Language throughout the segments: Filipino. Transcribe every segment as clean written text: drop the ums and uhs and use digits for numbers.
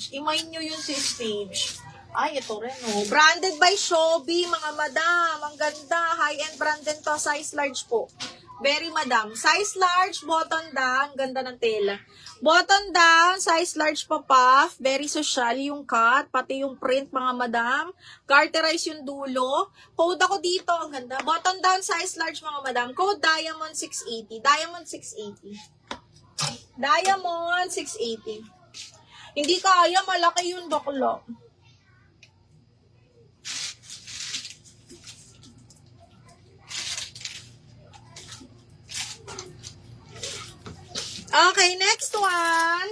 Stage. Imayin nyo yun si Stage. Ay, ito rin, oh. Branded by Shobi, mga madam. Ang ganda. High-end brand din to. Size large po. Very madam. Size large, button down. Ganda ng tela. Button down, size large pa puff. Very social yung cut. Pati yung print, mga madam. Garterize yung dulo. Code ako dito. Ang ganda. Button down, size large, mga madam. Code Diamond 680. Diamond 680. Diamond 680. Hindi kaya, malaki yun, bakla. Okay, next one.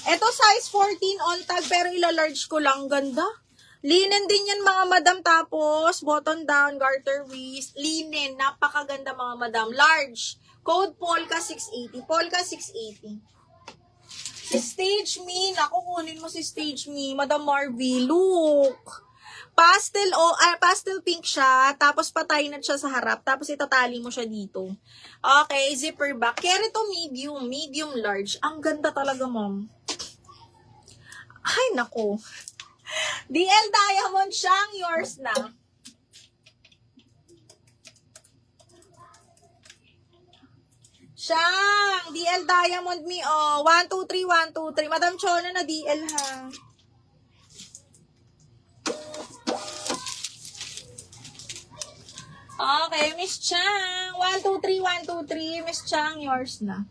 Ito size 14 on tag pero ila-large ko lang. Ganda. Linen din yan, mga madam. Tapos button down, garter waist. Linen. Napakaganda, mga madam. Large. Code Polka 680. Polka 680. Si Stage Me. Naku, kunin mo si Stage Me. Madam Marvy. Look. Pastel pastel pink siya, tapos patay na siya sa harap, tapos itatali mo siya dito. Okay, zipper back. Kaya ito medium large. Ang ganda talaga, ma'am. Ay, nako. DL Diamond siyang yours na. Siyang DL Diamond me, oh. 1, 2, 3, 1, 2, 3. Madam Chona na DL, ha. Okay, Miss Chang. 1, 2, 3, 1, 2, 3. Miss Chang, yours na.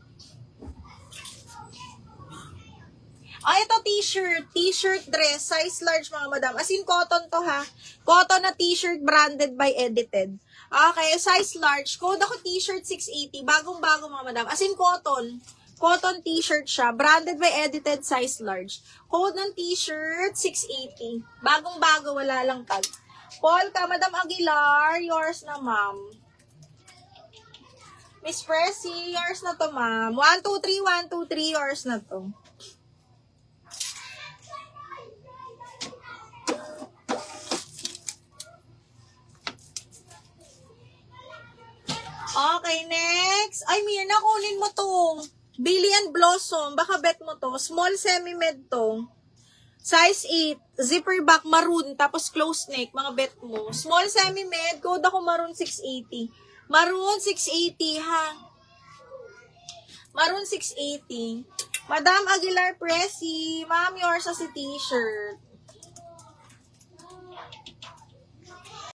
Ito t-shirt. T-shirt dress. Size large, mga madam. As in, cotton to, ha. Cotton na t-shirt branded by Edited. Okay, size large. Code ako t-shirt 680. Bagong-bago, mga madam. As in, cotton. Cotton t-shirt siya. Branded by Edited, size large. Code ng t-shirt 680. Bagong-bago, wala lang tag. Polka, Madam Aguilar, yours na, ma'am. Miss Pressy, yours na to, ma'am. 1, 2, 3, 1, 2, 3, yours na to. Okay, next. Ay, Mirna, kunin mo to. Billy and Blossom, baka bet mo to. Small semi-med to. Size 8, zipper back, maroon, tapos close neck, mga bet mo. Small semi-med, code ako maroon 680. Maroon 680, ha? Maroon 680. Madam Aguilar Pressy, ma'am, yours sa si t-shirt.